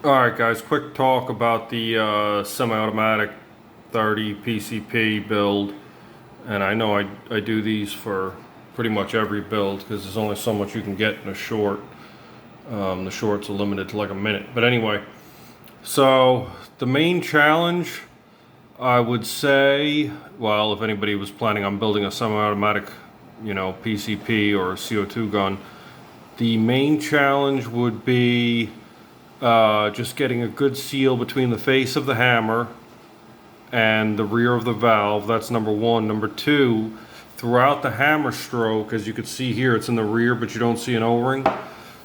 Alright guys, quick talk about the semi-automatic 30 PCP build. And I know I do these for pretty much every build because there's only so much you can get in a short. The shorts are limited to like a minute. But anyway, so the main challenge, I would say, well, if anybody was planning on building a semi-automatic, PCP or a CO2 gun, the main challenge would be just getting a good seal between the face of the hammer and the rear of the valve. That's number one. Number two, throughout the hammer stroke, as you can see here, it's in the rear, but you don't see an O-ring.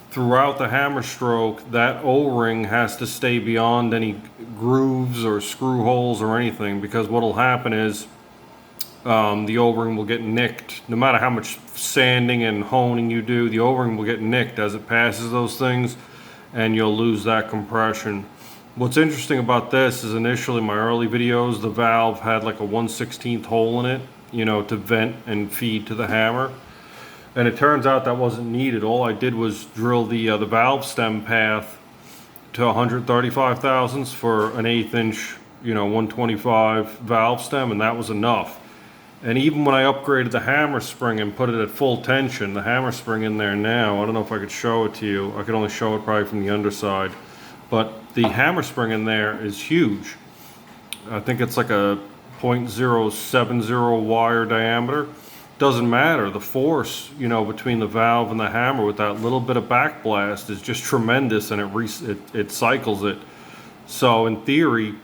Throughout the hammer stroke, that O-ring has to stay beyond any grooves or screw holes or anything, because what'll happen is the O-ring will get nicked. No matter how much sanding and honing you do, the O-ring will get nicked as it passes those things, and you'll lose that compression. What's interesting about this is initially my early videos, the valve had like a 1/16 hole in it, to vent and feed to the hammer. And it turns out that wasn't needed. All I did was drill the valve stem path to 135 thousandths for an 1/8 inch, 125 valve stem, and that was enough. And even when I upgraded the hammer spring and put it at full tension, the hammer spring in there now, I don't know if I could show it to you. I could only show it probably from the underside. But the hammer spring in there is huge. I think it's like a 0.070 wire diameter. Doesn't matter. The force, between the valve and the hammer with that little bit of backblast is just tremendous, and it cycles it. So in theory,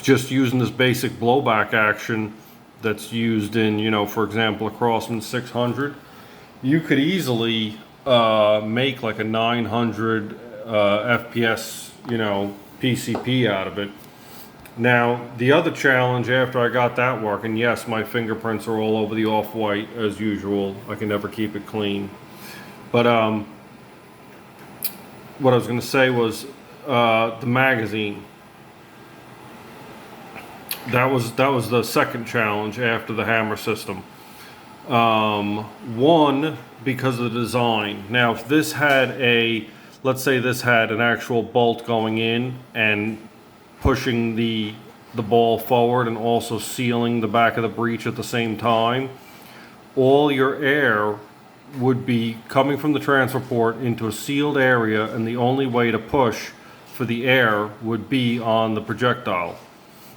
just using this basic blowback action that's used in, for example, a Crosman 600, you could easily make like a 900 FPS, PCP out of it. Now, the other challenge after I got that working, yes, my fingerprints are all over the off-white as usual. I can never keep it clean. But what I was going to say was the magazine. That was the second challenge after the hammer system. One, because of the design. Now, if this had let's say this had an actual bolt going in and pushing the ball forward and also sealing the back of the breech at the same time, all your air would be coming from the transfer port into a sealed area, and the only way to push for the air would be on the projectile.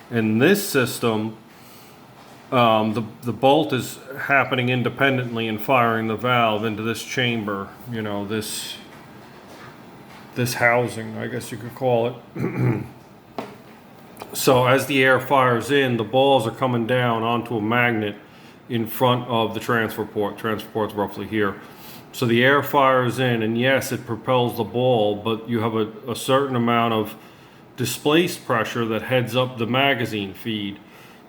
In this system, the bolt is happening independently and firing the valve into this chamber, this housing, I guess you could call it. So as the air fires in, the balls are coming down onto a magnet in front of the transfer port. Transfer port's roughly here. So the air fires in, and yes, it propels the ball, but you have a certain amount of displaced pressure that heads up the magazine feed.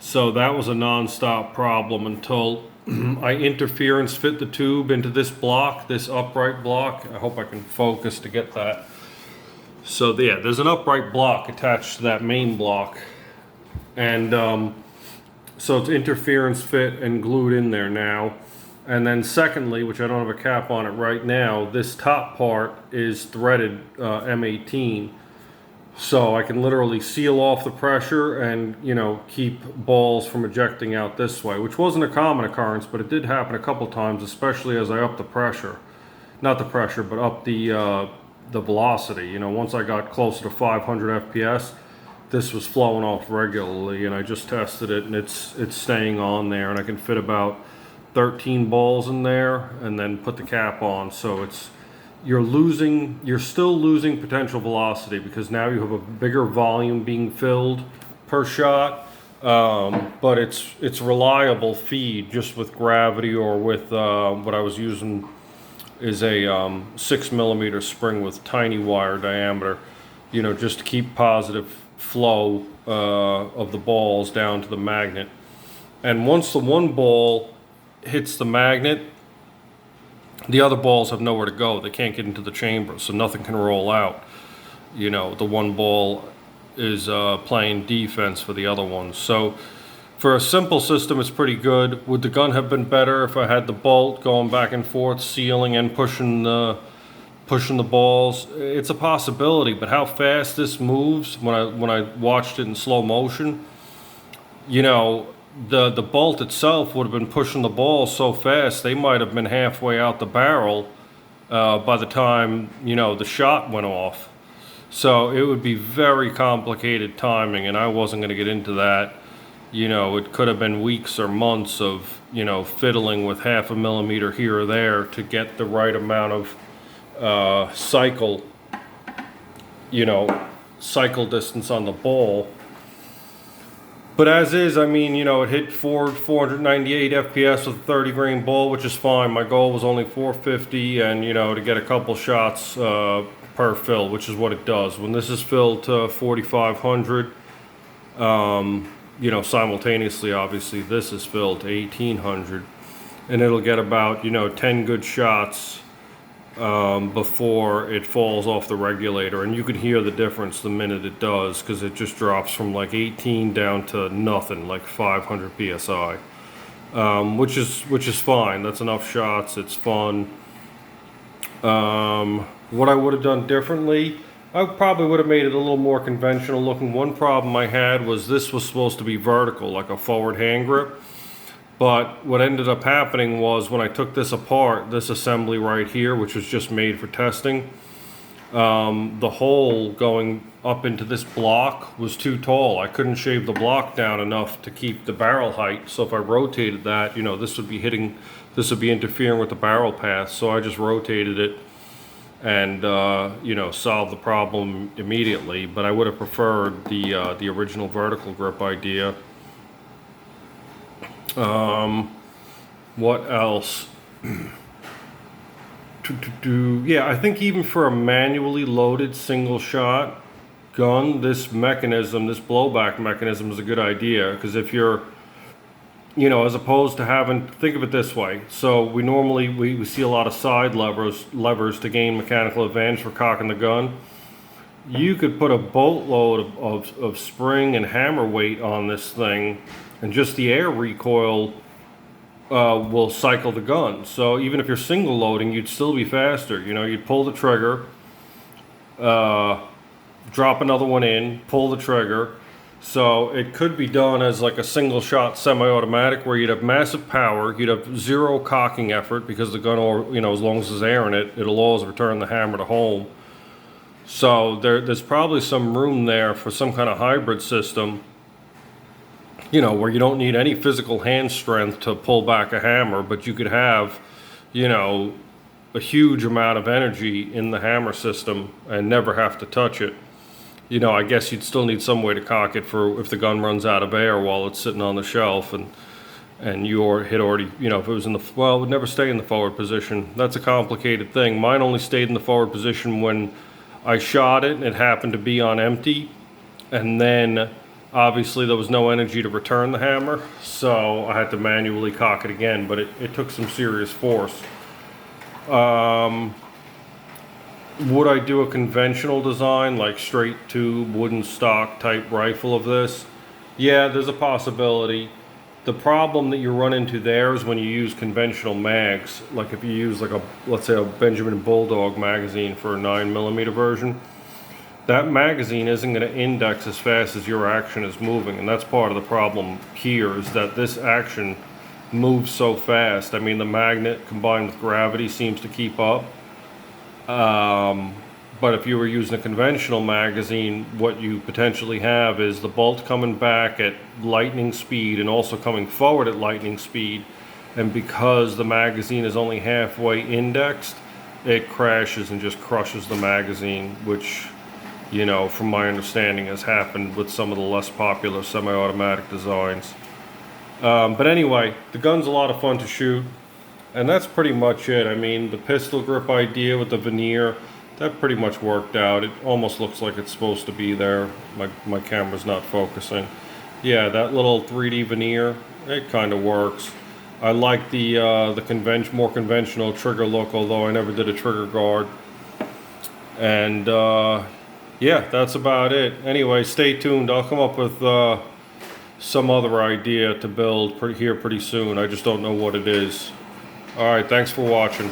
So that was a non-stop problem until I interference fit the tube into this block, this upright block. I hope I can focus to get that. So yeah, there's an upright block attached to that main block, and so it's interference fit and glued in there now. And then secondly, which I don't have a cap on it right now, this top part is threaded M18. So I can literally seal off the pressure and, keep balls from ejecting out this way, which wasn't a common occurrence, but it did happen a couple times, especially as I upped the pressure. Not the pressure, but up the velocity. Once I got closer to 500 FPS, this was flowing off regularly, and I just tested it, and it's staying on there, and I can fit about 13 balls in there and then put the cap on. So you're still losing potential velocity because now you have a bigger volume being filled per shot, but it's reliable feed just with gravity, or with what I was using is a 6mm spring with tiny wire diameter, just to keep positive flow of the balls down to the magnet. And once the one ball hits the magnet, the other balls have nowhere to go. They can't get into the chamber, so nothing can roll out. The one ball is playing defense for the other one. So for a simple system, it's pretty good. Would the gun have been better if I had the bolt going back and forth, sealing and pushing the pushing the balls. It's a possibility, but how fast this moves when I watched it in slow motion, you know, the bolt itself would have been pushing the ball so fast they might have been halfway out the barrel by the time, you know, the shot went off. So it would be very complicated timing, and I wasn't going to get into that. You know, it could have been weeks or months of, you know, fiddling with half a millimeter here or there to get the right amount of cycle, you know, cycle distance on the ball. But as is, I mean, you know, it hit 498 FPS with a 30 grain ball, which is fine. My goal was only 450, and, you know, to get a couple shots per fill, which is what it does. When this is filled to 4500, you know, simultaneously, obviously, this is filled to 1800, and it'll get about, you know, 10 good shots before it falls off the regulator, and you can hear the difference the minute it does, because it just drops from like 18 down to nothing, like 500 psi, which is fine. That's enough shots. It's fun. What I would have done differently, I probably would have made it a little more conventional looking. One problem I had was this was supposed to be vertical, like a forward hand grip. But what ended up happening was when I took this apart, this assembly right here, which was just made for testing, the hole going up into this block was too tall. I couldn't shave the block down enough to keep the barrel height. So if I rotated that, you know, this would be interfering with the barrel path. So I just rotated it and you know, solved the problem immediately. But I would have preferred the original vertical grip idea. What else? Yeah, I think even for a manually loaded single shot gun, this mechanism, this blowback mechanism is a good idea, because if you're, you know, as opposed to having, think of it this way. So we normally, we see a lot of side levers to gain mechanical advantage for cocking the gun. You could put a boatload of spring and hammer weight on this thing, and just the air recoil will cycle the gun. So even if you're single loading, you'd still be faster. You know, you'd pull the trigger, drop another one in, pull the trigger. So it could be done as like a single shot semi-automatic, where you'd have massive power, you'd have zero cocking effort, because the gun, or, you know, as long as there's air in it, it'll always return the hammer to home. So there's probably some room there for some kind of hybrid system, you know, where you don't need any physical hand strength to pull back a hammer, but you could have, you know, a huge amount of energy in the hammer system and never have to touch it. You know, I guess you'd still need some way to cock it for if the gun runs out of air while it's sitting on the shelf, and you had already, you know, if it was in the, well, it would never stay in the forward position. That's a complicated thing. Mine only stayed in the forward position when I shot it and it happened to be on empty, and then obviously there was no energy to return the hammer, so I had to manually cock it again, but it took some serious force. Would I do a conventional design, like straight tube, wooden stock type rifle of this? Yeah, there's a possibility. The problem that you run into there is when you use conventional mags, like if you use like a, let's say a Benjamin Bulldog magazine for a 9mm version, that magazine isn't going to index as fast as your action is moving, and that's part of the problem here, is that this action moves so fast. I mean, the magnet combined with gravity seems to keep up. But if you were using a conventional magazine, what you potentially have is the bolt coming back at lightning speed and also coming forward at lightning speed, and because the magazine is only halfway indexed, it crashes and just crushes the magazine, which, you know, from my understanding, has happened with some of the less popular semi-automatic designs. But anyway, the gun's a lot of fun to shoot, and that's pretty much it. I mean, the pistol grip idea with the veneer, that pretty much worked out. It almost looks like it's supposed to be there. My camera's not focusing. Yeah, that little 3D veneer, it kind of works. I like the more conventional trigger look, although I never did a trigger guard. And yeah, that's about it. Anyway, stay tuned. I'll come up with some other idea to build here pretty soon. I just don't know what it is. Alright, thanks for watching.